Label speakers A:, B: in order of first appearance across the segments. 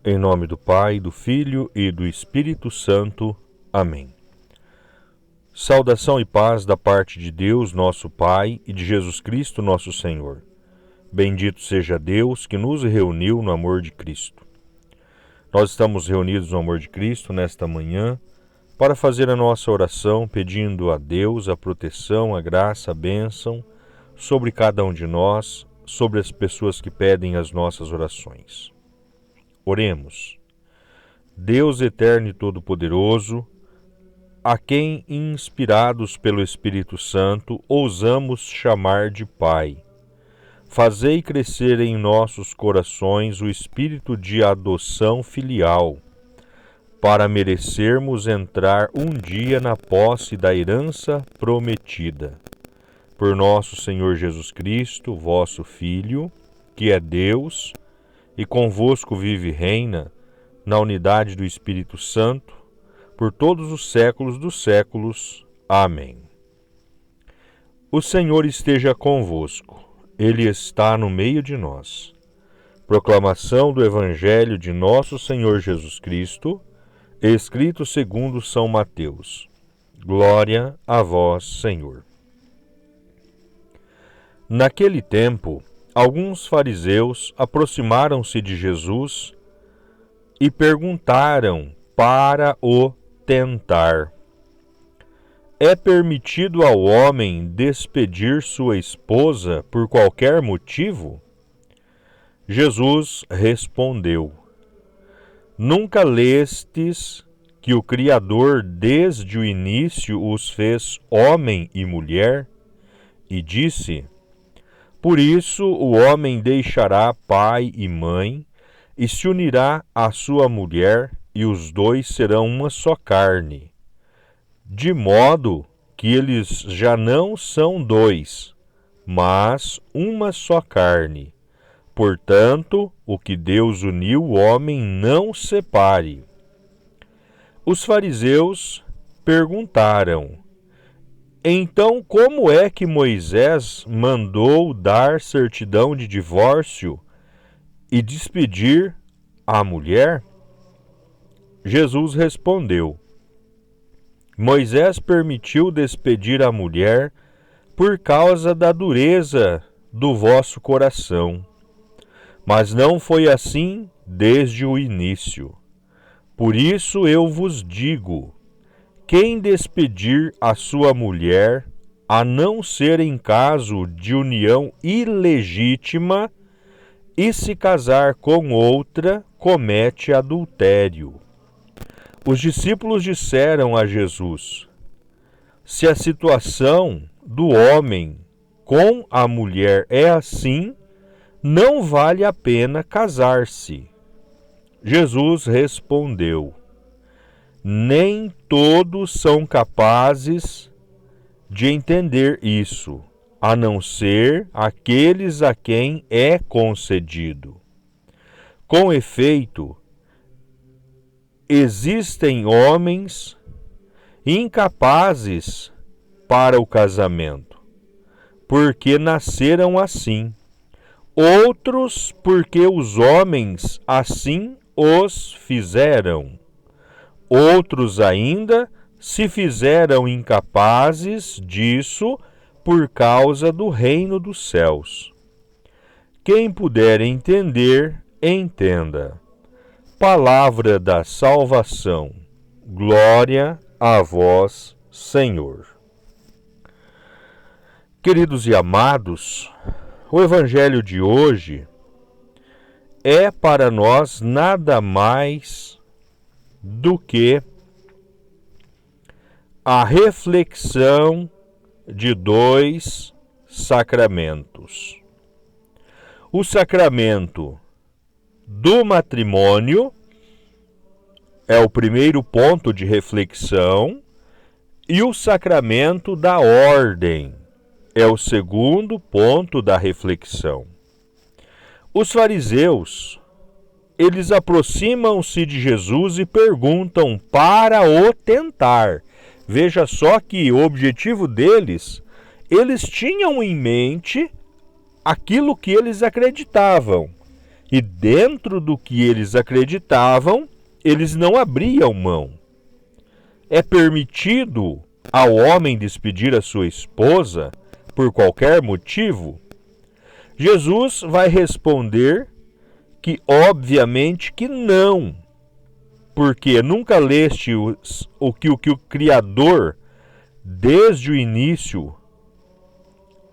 A: Em nome do Pai, do Filho e do Espírito Santo. Amém. Saudação e paz da parte de Deus, nosso Pai, e de Jesus Cristo, nosso Senhor. Bendito seja Deus que nos reuniu no amor de Cristo. Nós estamos reunidos no amor de Cristo nesta manhã para fazer a nossa oração pedindo a Deus a proteção, a graça, a bênção sobre cada um de nós, sobre as pessoas que pedem as nossas orações. Oremos. Deus eterno e todo-poderoso, a quem, inspirados pelo Espírito Santo, ousamos chamar de Pai, fazei crescer em nossos corações o espírito de adoção filial, para merecermos entrar um dia na posse da herança prometida. Por nosso Senhor Jesus Cristo, vosso Filho, que é Deus, e convosco vive e reina, na unidade do Espírito Santo, por todos os séculos dos séculos. Amém. O Senhor esteja convosco, Ele está no meio de nós. Proclamação do Evangelho de nosso Senhor Jesus Cristo, escrito segundo São Mateus. Glória a vós, Senhor. Naquele tempo, alguns fariseus aproximaram-se de Jesus e perguntaram para o tentar: é permitido ao homem despedir sua esposa por qualquer motivo? Jesus respondeu: nunca lestes que o Criador desde o início os fez homem e mulher? E disse: por isso o homem deixará pai e mãe, e se unirá à sua mulher, e os dois serão uma só carne. De modo que eles já não são dois, mas uma só carne. Portanto, o que Deus uniu, o homem não separe. Os fariseus perguntaram: então, como é que Moisés mandou dar certidão de divórcio e despedir a mulher? Jesus respondeu: Moisés permitiu despedir a mulher por causa da dureza do vosso coração. Mas não foi assim desde o início. Por isso eu vos digo: quem despedir a sua mulher, a não ser em caso de união ilegítima, e se casar com outra, comete adultério. Os discípulos disseram a Jesus: se a situação do homem com a mulher é assim, não vale a pena casar-se. Jesus respondeu: nem todos são capazes de entender isso, a não ser aqueles a quem é concedido. Com efeito, existem homens incapazes para o casamento, porque nasceram assim. Outros, porque os homens assim os fizeram. Outros ainda se fizeram incapazes disso por causa do reino dos céus. Quem puder entender, entenda. Palavra da salvação. Glória a vós, Senhor. Queridos e amados, o Evangelho de hoje é para nós nada mais do que a reflexão de dois sacramentos. O sacramento do matrimônio é o primeiro ponto de reflexão e o sacramento da ordem é o segundo ponto da reflexão. Os fariseus, eles aproximam-se de Jesus e perguntam para o tentar. Veja só que o objetivo deles, eles tinham em mente aquilo que eles acreditavam. E dentro do que eles acreditavam, eles não abriam mão. É permitido ao homem despedir a sua esposa por qualquer motivo? Jesus vai responder que obviamente que não, porque nunca leste o que o Criador, desde o início,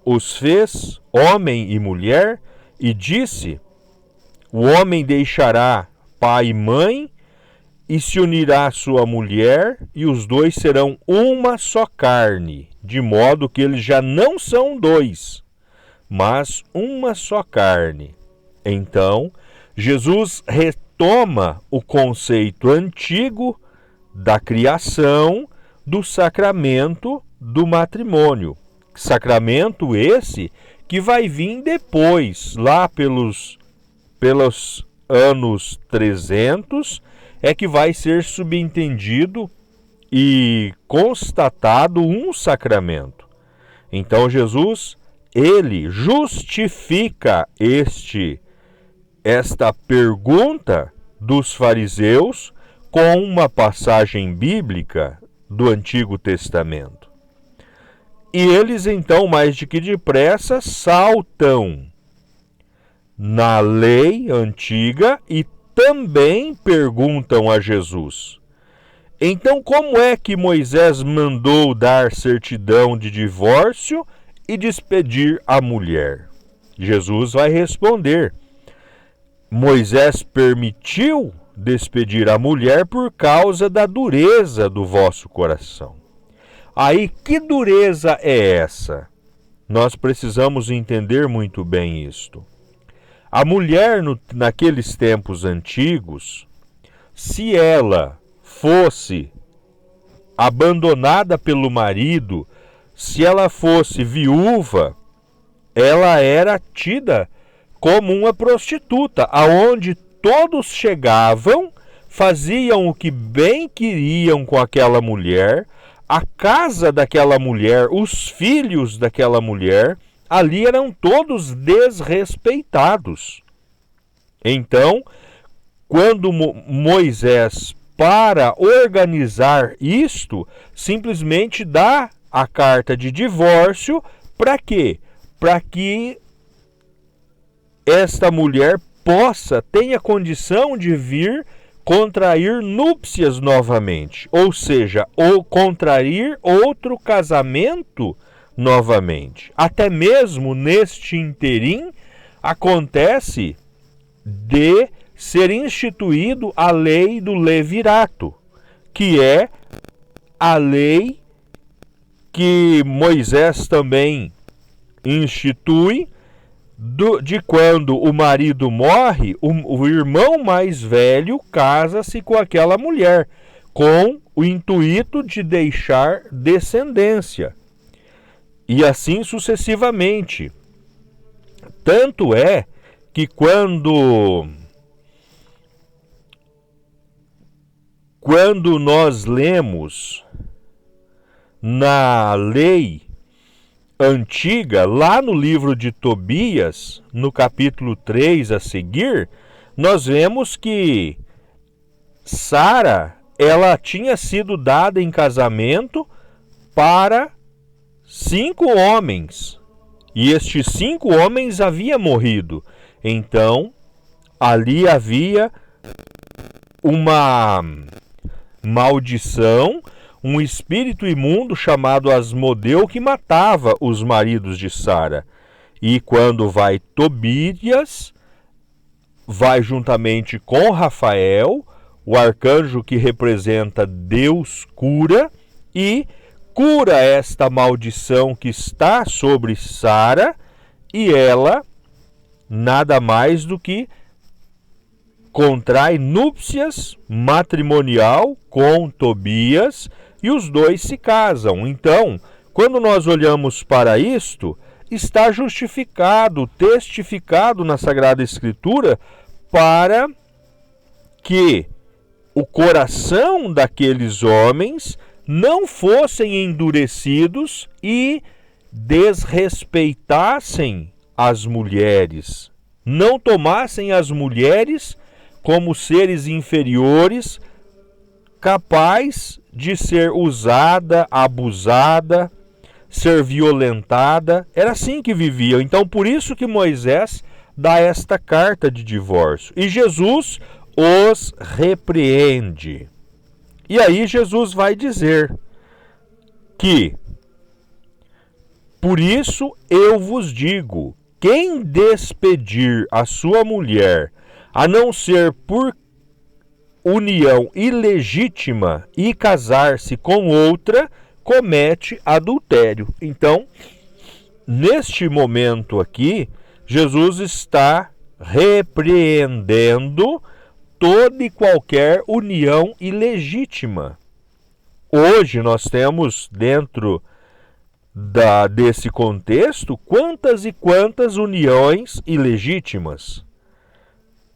A: os fez, homem e mulher, e disse: o homem deixará pai e mãe e se unirá à sua mulher, e os dois serão uma só carne, de modo que eles já não são dois, mas uma só carne. Então, Jesus retoma o conceito antigo da criação do sacramento do matrimônio. Sacramento esse que vai vir depois, lá pelos anos 300, é que vai ser subentendido e constatado um sacramento. Então Jesus, ele justifica esta pergunta dos fariseus com uma passagem bíblica do Antigo Testamento. E eles então, mais de que depressa, saltam na lei antiga e também perguntam a Jesus: então, como é que Moisés mandou dar certidão de divórcio e despedir a mulher? Jesus vai responder: Moisés permitiu despedir a mulher por causa da dureza do vosso coração. Aí, que dureza é essa? Nós precisamos entender muito bem isto. A mulher, naqueles tempos antigos, se ela fosse abandonada pelo marido, se ela fosse viúva, ela era tida como uma prostituta, aonde todos chegavam, faziam o que bem queriam com aquela mulher, a casa daquela mulher, os filhos daquela mulher, ali eram todos desrespeitados. Então, quando Moisés, para organizar isto, simplesmente dá a carta de divórcio, para quê? Para que esta mulher tenha condição de vir contrair núpcias novamente, ou seja, ou contrair outro casamento novamente. Até mesmo neste interim acontece de ser instituído a lei do levirato, que é a lei que Moisés também institui, de quando o marido morre, o irmão mais velho casa-se com aquela mulher, com o intuito de deixar descendência. E assim sucessivamente. Tanto é que quando nós lemos na lei antiga, lá no livro de Tobias, no capítulo 3 a seguir, nós vemos que Sara, ela tinha sido dada em casamento para 5 homens, e estes 5 homens haviam morrido. Então, ali havia uma maldição, um espírito imundo chamado Asmodeu que matava os maridos de Sara. E quando vai Tobias, vai juntamente com Rafael, o arcanjo que representa Deus cura, e cura esta maldição que está sobre Sara, e ela nada mais do que contrai núpcias matrimonial com Tobias, e os dois se casam. Então, quando nós olhamos para isto, está justificado, testificado na Sagrada Escritura, para que o coração daqueles homens não fossem endurecidos e desrespeitassem as mulheres não tomassem as mulheres como seres inferiores, capaz de ser usada, abusada, ser violentada. Era assim que viviam. Então, por isso que Moisés dá esta carta de divórcio. E Jesus os repreende. E aí Jesus vai dizer que, por isso eu vos digo, quem despedir a sua mulher, a não ser por união ilegítima, e casar-se com outra, comete adultério. Então, neste momento aqui, Jesus está repreendendo toda e qualquer união ilegítima. Hoje nós temos dentro desse contexto quantas e quantas uniões ilegítimas.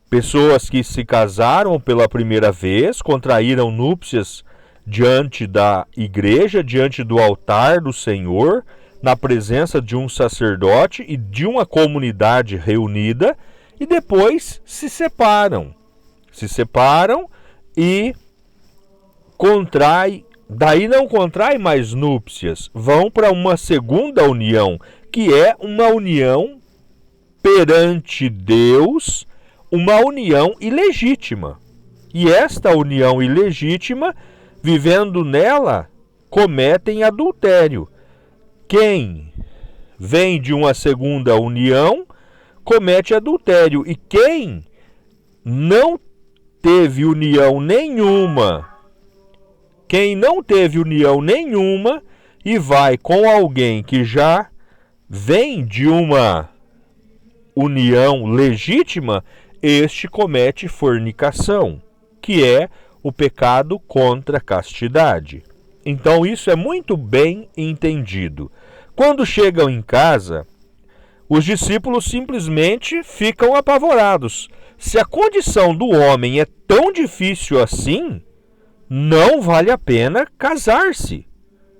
A: Pessoas que se casaram pela primeira vez, contraíram núpcias diante da igreja, diante do altar do Senhor, na presença de um sacerdote e de uma comunidade reunida, e depois se separam. Se separam e daí não contrai mais núpcias, vão para uma segunda união, que é uma união perante Deus, uma união ilegítima. E esta união ilegítima, vivendo nela, cometem adultério. Quem vem de uma segunda união, comete adultério. E quem não teve união nenhuma, e vai com alguém que já vem de uma união legítima, este comete fornicação, que é o pecado contra a castidade. Então isso é muito bem entendido. Quando chegam em casa, os discípulos simplesmente ficam apavorados. Se a condição do homem é tão difícil assim, não vale a pena casar-se.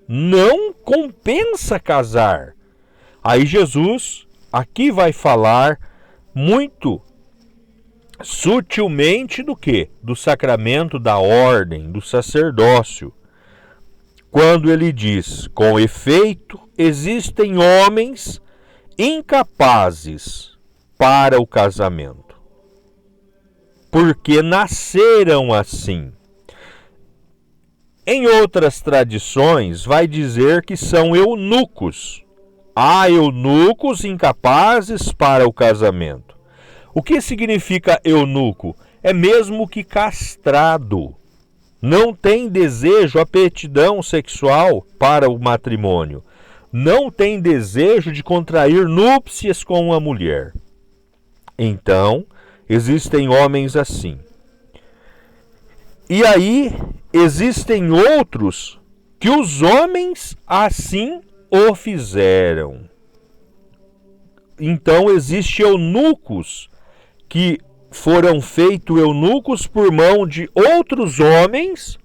A: Não compensa casar. Aí Jesus aqui vai falar muito sutilmente do quê? Do sacramento da ordem, do sacerdócio. Quando ele diz, com efeito, existem homens incapazes para o casamento, porque nasceram assim. Em outras tradições, vai dizer que são eunucos. Há eunucos incapazes para o casamento. O que significa eunuco? É mesmo que castrado. Não tem desejo, aptidão sexual para o matrimônio. Não tem desejo de contrair núpcias com uma mulher. Então, existem homens assim. E aí, existem outros que os homens assim o fizeram. Então, existem eunucos que foram feitos eunucos por mão de outros homens.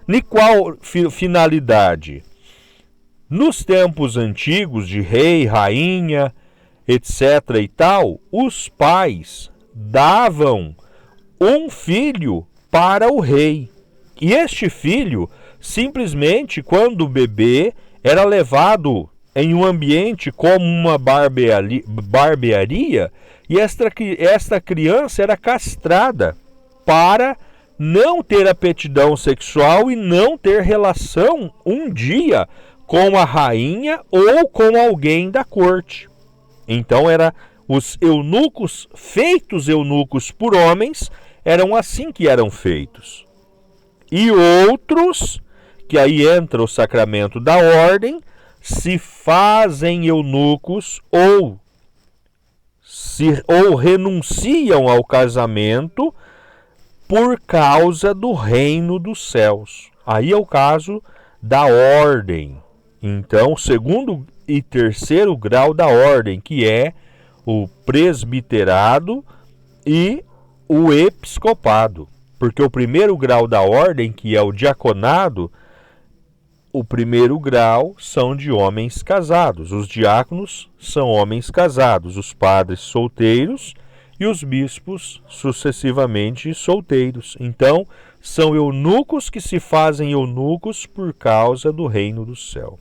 A: De qual finalidade? Nos tempos antigos de rei, rainha, etc. e tal, os pais davam um filho para o rei. E este filho, simplesmente, quando o bebê era levado em um ambiente como uma barbearia, e esta criança era castrada para não ter aptidão sexual e não ter relação um dia com a rainha ou com alguém da corte. Então, os eunucos, feitos eunucos por homens, eram assim que eram feitos. E outros, que aí entra o sacramento da ordem, se fazem eunucos ou renunciam ao casamento por causa do reino dos céus. Aí é o caso da ordem. Então, segundo e terceiro grau da ordem, que é o presbiterado e o episcopado. Porque o primeiro grau da ordem, que é o diaconado, o primeiro grau são de homens casados. Os diáconos são homens casados, os padres solteiros e os bispos sucessivamente solteiros. Então, são eunucos que se fazem eunucos por causa do reino do céu.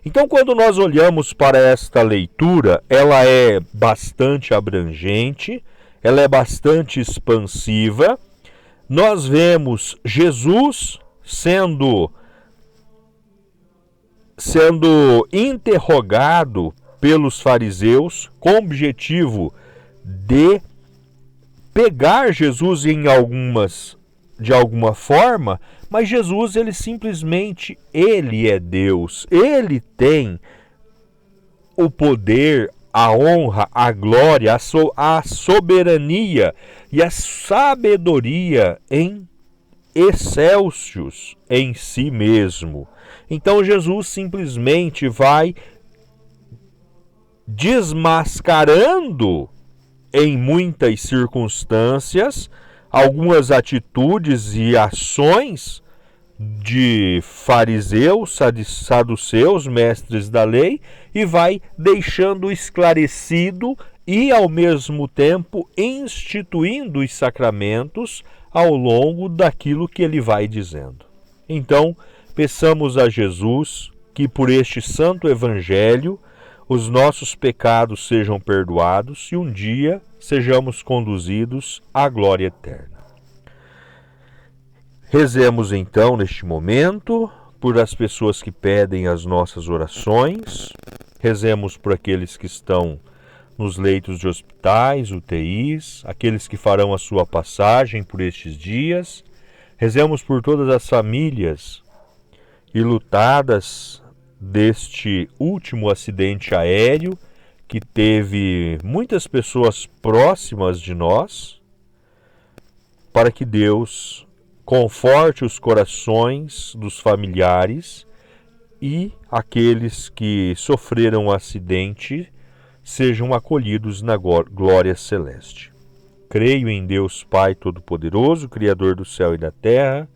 A: Então, quando nós olhamos para esta leitura, ela é bastante abrangente, ela é bastante expansiva. Nós vemos Jesus sendo interrogado pelos fariseus com o objetivo de pegar Jesus de alguma forma, mas Jesus, ele simplesmente, ele é Deus, ele tem o poder, a honra, a glória, a soberania e a sabedoria em excelsos em si mesmo. Então Jesus simplesmente vai desmascarando em muitas circunstâncias algumas atitudes e ações de fariseus, saduceus, mestres da lei, e vai deixando esclarecido e ao mesmo tempo instituindo os sacramentos ao longo daquilo que ele vai dizendo. Então, peçamos a Jesus que por este santo evangelho os nossos pecados sejam perdoados e um dia sejamos conduzidos à glória eterna. Rezemos então neste momento por as pessoas que pedem as nossas orações, rezemos por aqueles que estão nos leitos de hospitais, UTIs, aqueles que farão a sua passagem por estes dias, rezemos por todas as famílias enlutadas deste último acidente aéreo que teve muitas pessoas próximas de nós, para que Deus conforte os corações dos familiares e aqueles que sofreram o acidente sejam acolhidos na glória celeste. Creio em Deus Pai Todo-Poderoso, Criador do céu e da terra,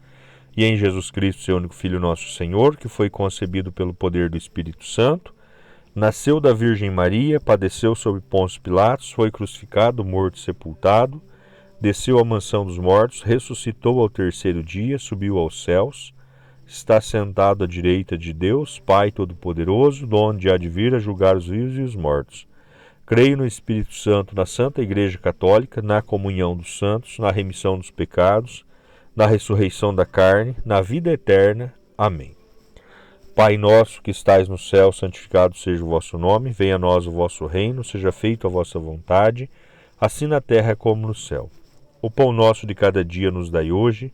A: e em Jesus Cristo, seu único Filho, nosso Senhor, que foi concebido pelo poder do Espírito Santo, nasceu da Virgem Maria, padeceu sob Pôncio Pilatos, foi crucificado, morto e sepultado, desceu à mansão dos mortos, ressuscitou ao terceiro dia, subiu aos céus, está sentado à direita de Deus, Pai Todo-Poderoso, donde há de vir a julgar os vivos e os mortos. Creio no Espírito Santo, na Santa Igreja Católica, na comunhão dos santos, na remissão dos pecados, na ressurreição da carne, na vida eterna. Amém. Pai nosso que estais no céu, santificado seja o vosso nome, venha a nós o vosso reino, seja feita a vossa vontade, assim na terra como no céu. O pão nosso de cada dia nos dai hoje,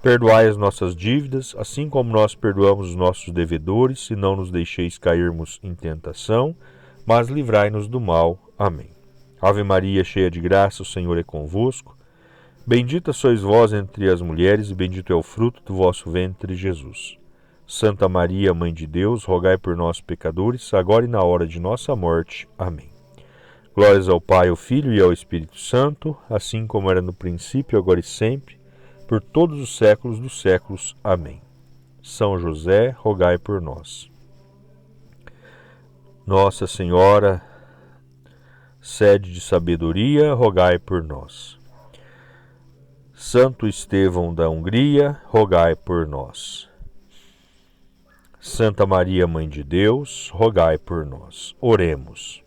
A: perdoai as nossas dívidas, assim como nós perdoamos os nossos devedores, e não nos deixeis cairmos em tentação, mas livrai-nos do mal. Amém. Ave Maria, cheia de graça, o Senhor é convosco. Bendita sois vós entre as mulheres, e bendito é o fruto do vosso ventre, Jesus. Santa Maria, Mãe de Deus, rogai por nós, pecadores, agora e na hora de nossa morte. Amém. Glórias ao Pai, ao Filho e ao Espírito Santo, assim como era no princípio, agora e sempre, por todos os séculos dos séculos. Amém. São José, rogai por nós. Nossa Senhora, sede de sabedoria, rogai por nós. Santo Estevão da Hungria, rogai por nós. Santa Maria, Mãe de Deus, rogai por nós. Oremos.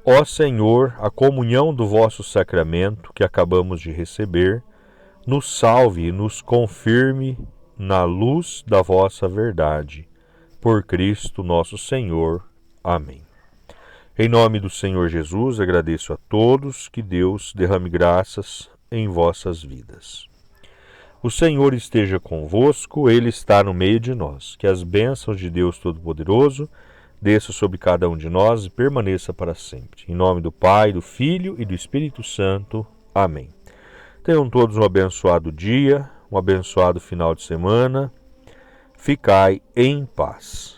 A: Ó Senhor, a comunhão do vosso sacramento que acabamos de receber, nos salve e nos confirme na luz da vossa verdade. Por Cristo nosso Senhor. Amém. Em nome do Senhor Jesus, agradeço a todos, que Deus derrame graças em vossas vidas. O Senhor esteja convosco, Ele está no meio de nós. Que as bênçãos de Deus Todo-Poderoso desça sobre cada um de nós e permaneça para sempre. Em nome do Pai, do Filho e do Espírito Santo. Amém. Tenham todos um abençoado dia, um abençoado final de semana. Ficai em paz.